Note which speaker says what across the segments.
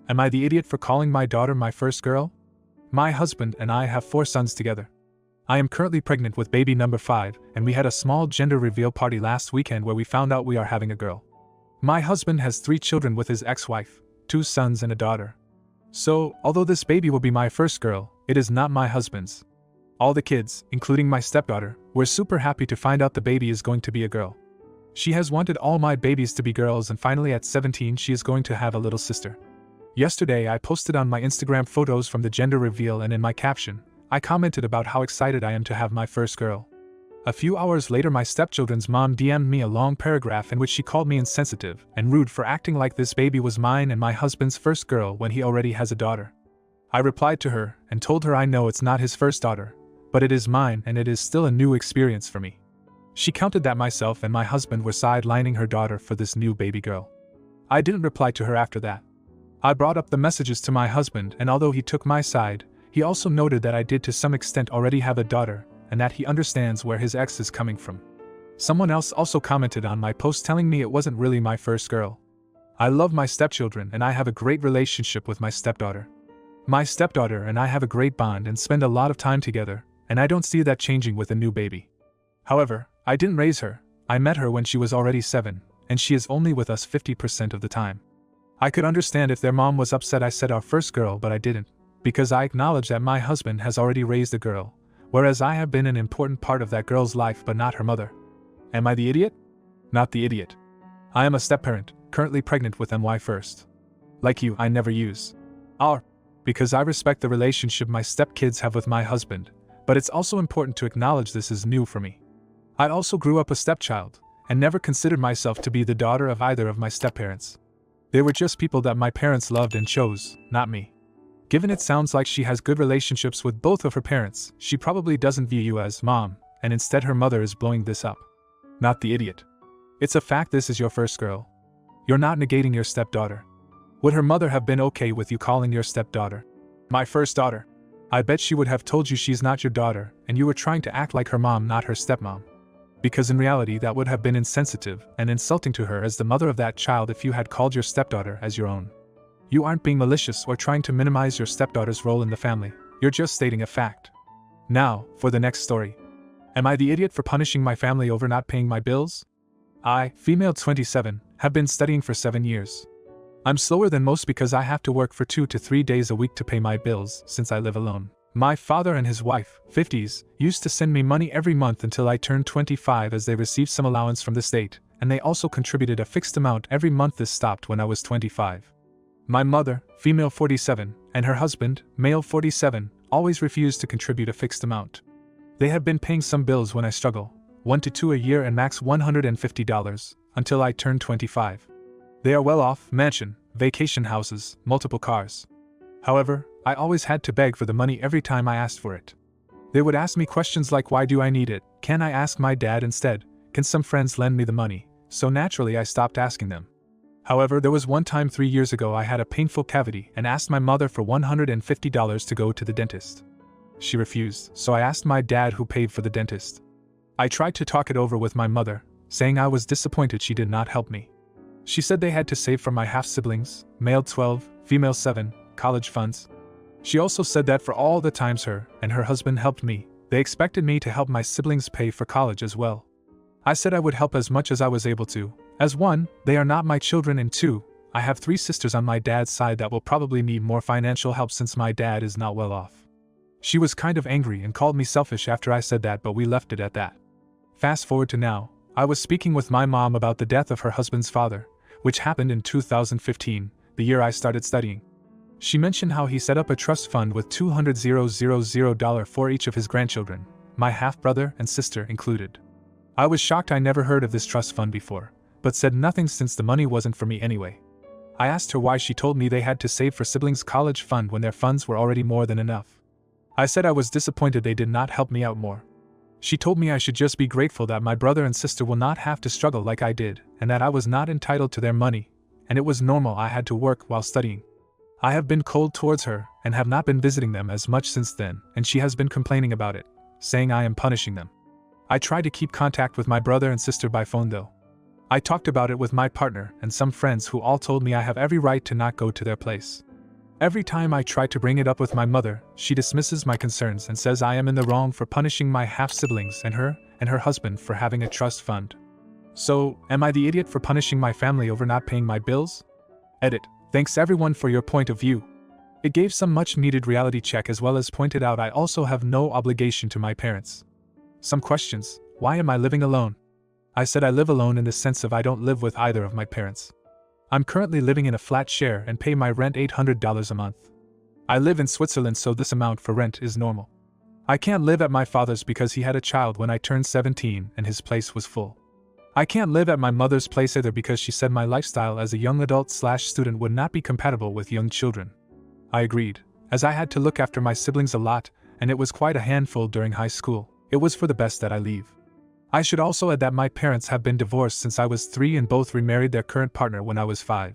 Speaker 1: Am I the idiot for calling my daughter my first girl? My husband and I have 4 sons together. I am currently pregnant with baby number 5, and we had a small gender reveal party last weekend where we found out we are having a girl. My husband has 3 children with his ex-wife, 2 sons and a daughter. So, although this baby will be my first girl, it is not my husband's. All the kids, including my stepdaughter, were super happy to find out the baby is going to be a girl. She has wanted all my babies to be girls, and finally at 17 she is going to have a little sister. Yesterday I posted on my Instagram photos from the gender reveal, and in my caption, I commented about how excited I am to have my first girl. A few hours later my stepchildren's mom DM'd me a long paragraph in which she called me insensitive and rude for acting like this baby was mine and my husband's first girl when he already has a daughter. I replied to her and told her I know it's not his first daughter, but it is mine and it is still a new experience for me. She counted that myself and my husband were sidelining her daughter for this new baby girl. I didn't reply to her after that. I brought up the messages to my husband, and although he took my side, he also noted that I did to some extent already have a daughter, and that he understands where his ex is coming from. Someone else also commented on my post telling me it wasn't really my first girl. I love my stepchildren and I have a great relationship with my stepdaughter. My stepdaughter and I have a great bond and spend a lot of time together, and I don't see that changing with a new baby. However, I didn't raise her. I met her when she was already 7, and she is only with us 50% of the time. I could understand if their mom was upset I said our first girl, but I didn't, because I acknowledge that my husband has already raised a girl, whereas I have been an important part of that girl's life but not her mother. Am I the idiot? Not the idiot. I am a step-parent, currently pregnant with my first. Like you, I never use our, because I respect the relationship my stepkids have with my husband, but it's also important to acknowledge this is new for me. I also grew up a stepchild, and never considered myself to be the daughter of either of my stepparents. They were just people that my parents loved and chose, not me. Given it sounds like she has good relationships with both of her parents, she probably doesn't view you as mom, and instead her mother is blowing this up. Not the idiot. It's a fact this is your first girl. You're not negating your stepdaughter. Would her mother have been okay with you calling your stepdaughter my first daughter? I bet she would have told you she's not your daughter and you were trying to act like her mom, not her stepmom. Because in reality that would have been insensitive and insulting to her as the mother of that child if you had called your stepdaughter as your own. You aren't being malicious or trying to minimize your stepdaughter's role in the family, you're just stating a fact. Now, for the next story. Am I the idiot for punishing my family over not paying my bills? I, female 27, have been studying for 7 years. I'm slower than most because I have to work for 2 to 3 days a week to pay my bills since I live alone. My father and his wife, 50s, used to send me money every month until I turned 25 as they received some allowance from the state, and they also contributed a fixed amount every month. This stopped when I was 25. My mother, female 47, and her husband, male 47, always refused to contribute a fixed amount. They have been paying some bills when I struggle, 1 to 2 a year and max $150, until I turned 25. They are well off, mansion, vacation houses, multiple cars. However, I always had to beg for the money every time I asked for it. They would ask me questions like, why do I need it? Can I ask my dad instead? Can some friends lend me the money? So naturally I stopped asking them. However, there was one time 3 years ago I had a painful cavity and asked my mother for $150 to go to the dentist. She refused, so I asked my dad, who paid for the dentist. I tried to talk it over with my mother, saying I was disappointed she did not help me. She said they had to save for my half-siblings, male 12, female 7, college funds. She also said that for all the times her and her husband helped me, they expected me to help my siblings pay for college as well. I said I would help as much as I was able to, as 1, they are not my children, and 2, I have 3 sisters on my dad's side that will probably need more financial help since my dad is not well off. She was kind of angry and called me selfish after I said that, but we left it at that. Fast forward to now, I was speaking with my mom about the death of her husband's father, which happened in 2015, the year I started studying. She mentioned how he set up a trust fund with $200,000 for each of his grandchildren, my half-brother and sister included. I was shocked. I never heard of this trust fund before, but said nothing since the money wasn't for me anyway. I asked her why. She told me they had to save for siblings' college fund when their funds were already more than enough. I said I was disappointed they did not help me out more. She told me I should just be grateful that my brother and sister will not have to struggle like I did, and that I was not entitled to their money, and it was normal I had to work while studying. I have been cold towards her and have not been visiting them as much since then, and she has been complaining about it, saying I am punishing them. I try to keep contact with my brother and sister by phone though. I talked about it with my partner and some friends who all told me I have every right to not go to their place. Every time I try to bring it up with my mother, she dismisses my concerns and says I am in the wrong for punishing my half-siblings and her husband for having a trust fund. So, am I the idiot for punishing my family over not paying my bills? Edit. Thanks everyone for your point of view. It gave some much-needed reality check as well as pointed out I also have no obligation to my parents. Some questions. Why am I living alone? I said I live alone in the sense of I don't live with either of my parents. I'm currently living in a flat share and pay my rent $800 a month. I live in Switzerland, so this amount for rent is normal. I can't live at my father's because he had a child when I turned 17 and his place was full. I can't live at my mother's place either because she said my lifestyle as a young adult/student would not be compatible with young children. I agreed, as I had to look after my siblings a lot, and it was quite a handful during high school. It was for the best that I leave. I should also add that my parents have been divorced since I was 3 and both remarried their current partner when I was 5.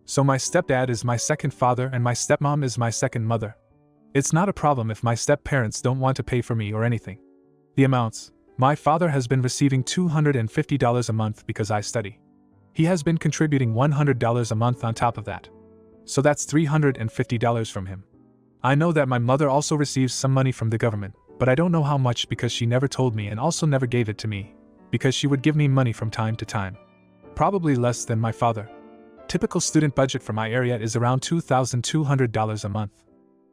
Speaker 1: So my stepdad is my second father and my stepmom is my second mother. It's not a problem if my step-parents don't want to pay for me or anything. The amounts. My father has been receiving $250 a month because I study. He has been contributing $100 a month on top of that. So that's $350 from him. I know that my mother also receives some money from the government, but I don't know how much because she never told me and also never gave it to me, because she would give me money from time to time. Probably less than my father. Typical student budget for my area is around $2,200 a month.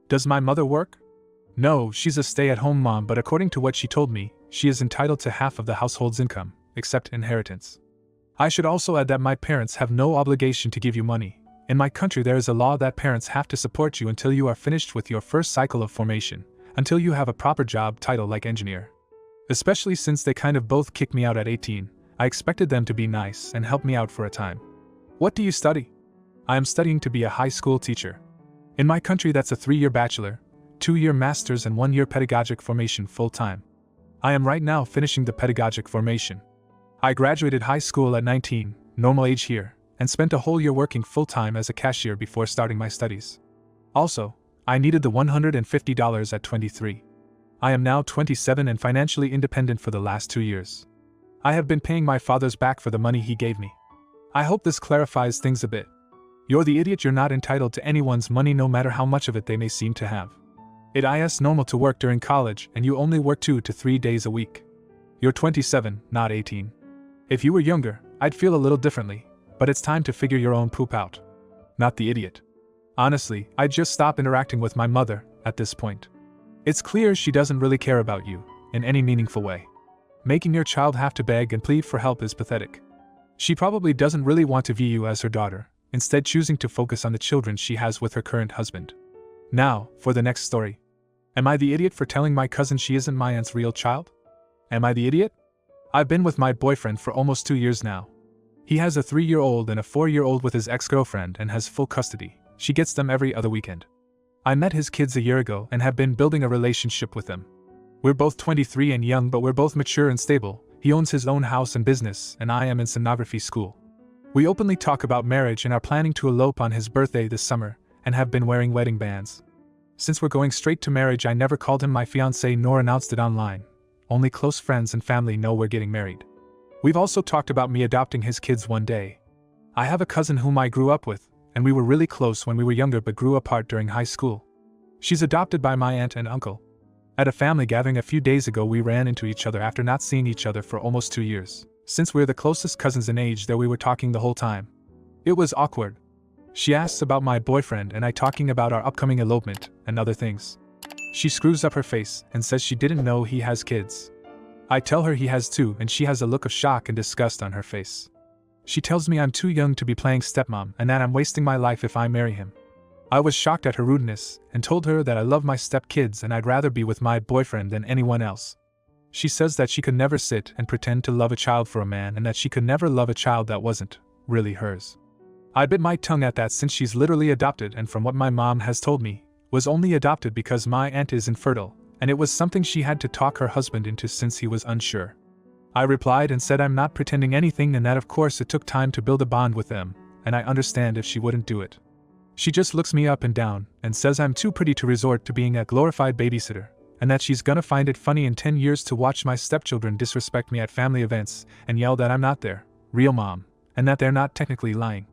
Speaker 1: Does my mother work? No, she's a stay-at-home mom, but according to what she told me, she is entitled to half of the household's income, except inheritance. I should also add that my parents have no obligation to give you money. In my country there is a law that parents have to support you until you are finished with your first cycle of formation, until you have a proper job title like engineer. Especially since they kind of both kicked me out at 18, I expected them to be nice and help me out for a time. What do you study? I am studying to be a high school teacher. In my country that's a 3-year bachelor, 2-year master's and 1-year pedagogic formation full-time. I am right now finishing the pedagogic formation. I graduated high school at 19, normal age here, and spent a whole year working full-time as a cashier before starting my studies. Also, I needed the $150 at 23. I am now 27 and financially independent for the last 2 years. I have been paying my father's back for the money he gave me. I hope this clarifies things a bit. You're the idiot. You're not entitled to anyone's money no matter how much of it they may seem to have. It is normal to work during college and you only work 2 to 3 days a week. You're 27, not 18. If you were younger, I'd feel a little differently, but it's time to figure your own poop out. Not the idiot. Honestly, I'd just stop interacting with my mother at this point. It's clear she doesn't really care about you in any meaningful way. Making your child have to beg and plead for help is pathetic. She probably doesn't really want to view you as her daughter, instead choosing to focus on the children she has with her current husband. Now, for the next story. Am I the idiot for telling my cousin she isn't my aunt's real child? Am I the idiot? I've been with my boyfriend for almost 2 years now. He has a 3-year-old and a 4-year-old with his ex-girlfriend and has full custody. She gets them every other weekend. I met his kids a year ago and have been building a relationship with them. We're both 23 and young, but we're both mature and stable. He owns his own house and business, and I am in sonography school. We openly talk about marriage and are planning to elope on his birthday this summer, and have been wearing wedding bands. Since we're going straight to marriage, I never called him my fiancé nor announced it online. Only close friends and family know we're getting married. We've also talked about me adopting his kids one day. I have a cousin whom I grew up with, and we were really close when we were younger but grew apart during high school. She's adopted by my aunt and uncle. At a family gathering a few days ago, we ran into each other after not seeing each other for almost 2 years. Since we're the closest cousins in age, there we were talking the whole time. It was awkward. She asks about my boyfriend and I talking about our upcoming elopement and other things. She screws up her face and says she didn't know he has kids. I tell her he has 2 and she has a look of shock and disgust on her face. She tells me I'm too young to be playing stepmom and that I'm wasting my life if I marry him. I was shocked at her rudeness and told her that I love my stepkids and I'd rather be with my boyfriend than anyone else. She says that she could never sit and pretend to love a child for a man and that she could never love a child that wasn't really hers. I bit my tongue at that since she's literally adopted and from what my mom has told me, was only adopted because my aunt is infertile, and it was something she had to talk her husband into since he was unsure. I replied and said I'm not pretending anything and that of course it took time to build a bond with them, and I understand if she wouldn't do it. She just looks me up and down and says I'm too pretty to resort to being a glorified babysitter, and that she's gonna find it funny in 10 years to watch my stepchildren disrespect me at family events and yell that I'm not their real mom, and that they're not technically lying.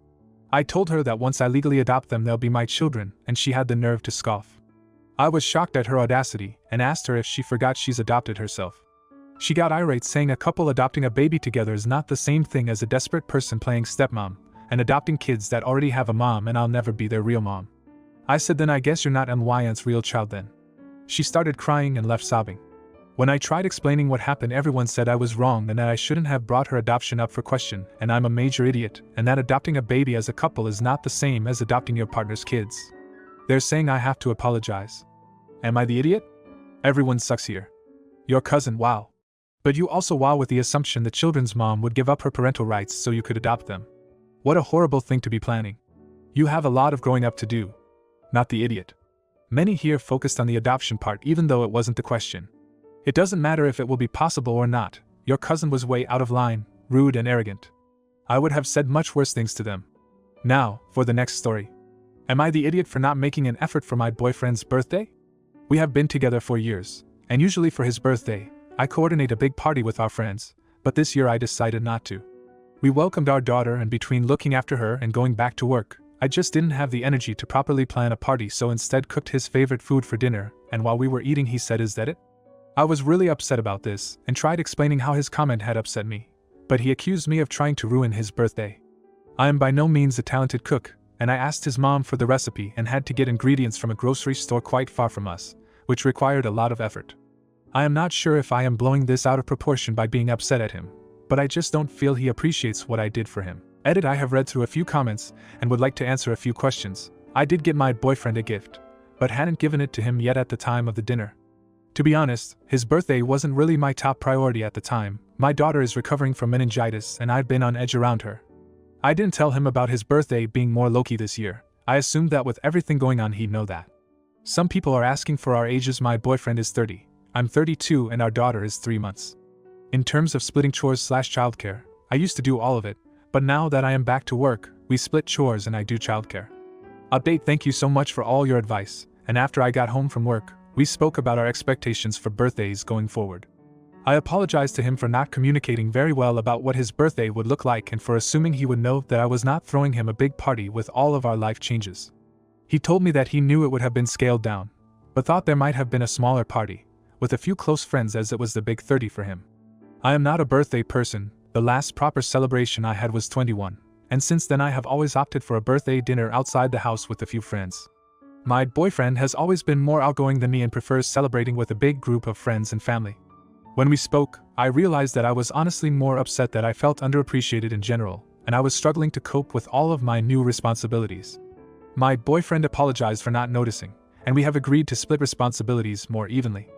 Speaker 1: I told her that once I legally adopt them they'll be my children, and she had the nerve to scoff. I was shocked at her audacity and asked her if she forgot she's adopted herself. She got irate, saying a couple adopting a baby together is not the same thing as a desperate person playing stepmom and adopting kids that already have a mom and I'll never be their real mom. I said, then I guess you're not MYN's real child then. She started crying and left sobbing. When I tried explaining what happened, everyone said I was wrong and that I shouldn't have brought her adoption up for question, and I'm a major idiot, and that adopting a baby as a couple is not the same as adopting your partner's kids. They're saying I have to apologize. Am I the idiot? Everyone sucks here. Your cousin, wow. But you also wow with the assumption the children's mom would give up her parental rights so you could adopt them. What a horrible thing to be planning. You have a lot of growing up to do. Not the idiot. Many here focused on the adoption part even though it wasn't the question. It doesn't matter if it will be possible or not. Your cousin was way out of line, rude and arrogant. I would have said much worse things to them. Now, for the next story. Am I the idiot for not making an effort for my boyfriend's birthday? We have been together for years, and usually for his birthday, I coordinate a big party with our friends, but this year I decided not to. We welcomed our daughter, and between looking after her and going back to work, I just didn't have the energy to properly plan a party, so instead cooked his favorite food for dinner, and while we were eating he said, "Is that it?" I was really upset about this, and tried explaining how his comment had upset me, but he accused me of trying to ruin his birthday. I am by no means a talented cook, and I asked his mom for the recipe and had to get ingredients from a grocery store quite far from us, which required a lot of effort. I am not sure if I am blowing this out of proportion by being upset at him, but I just don't feel he appreciates what I did for him. Edit. I have read through a few comments and would like to answer a few questions. I did get my boyfriend a gift, but hadn't given it to him yet at the time of the dinner. To be honest, his birthday wasn't really my top priority at the time. My daughter is recovering from meningitis and I've been on edge around her. I didn't tell him about his birthday being more low-key this year. I assumed that with everything going on he'd know that. Some people are asking for our ages. My boyfriend is 30, I'm 32 and our daughter is 3 months. In terms of splitting chores/childcare, I used to do all of it, but now that I am back to work, we split chores and I do childcare. Update. Thank you so much for all your advice, and after I got home from work, we spoke about our expectations for birthdays going forward. I apologized to him for not communicating very well about what his birthday would look like and for assuming he would know that I was not throwing him a big party with all of our life changes. He told me that he knew it would have been scaled down, but thought there might have been a smaller party, with a few close friends, as it was the big 30 for him. I am not a birthday person. The last proper celebration I had was 21, and since then I have always opted for a birthday dinner outside the house with a few friends. My boyfriend has always been more outgoing than me and prefers celebrating with a big group of friends and family. When we spoke, I realized that I was honestly more upset that I felt underappreciated in general, and I was struggling to cope with all of my new responsibilities. My boyfriend apologized for not noticing, and we have agreed to split responsibilities more evenly.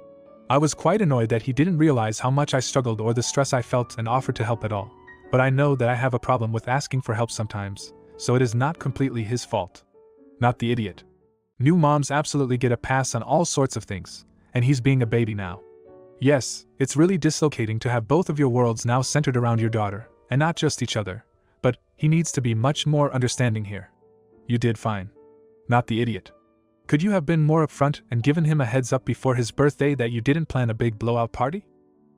Speaker 1: I was quite annoyed that he didn't realize how much I struggled or the stress I felt and offered to help at all, but I know that I have a problem with asking for help sometimes, so it is not completely his fault. Not the idiot. New moms absolutely get a pass on all sorts of things, and he's being a baby now. Yes, it's really dislocating to have both of your worlds now centered around your daughter, and not just each other, but he needs to be much more understanding here. You did fine. Not the idiot. Could you have been more upfront and given him a heads up before his birthday that you didn't plan a big blowout party?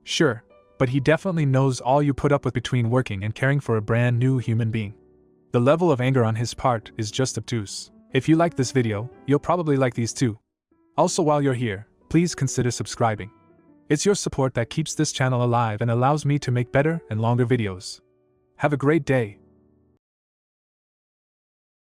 Speaker 1: Sure, but he definitely knows all you put up with between working and caring for a brand new human being. The level of anger on his part is just obtuse. If you like this video, you'll probably like these too. Also, while you're here, please consider subscribing. It's your support that keeps this channel alive and allows me to make better and longer videos. Have a great day.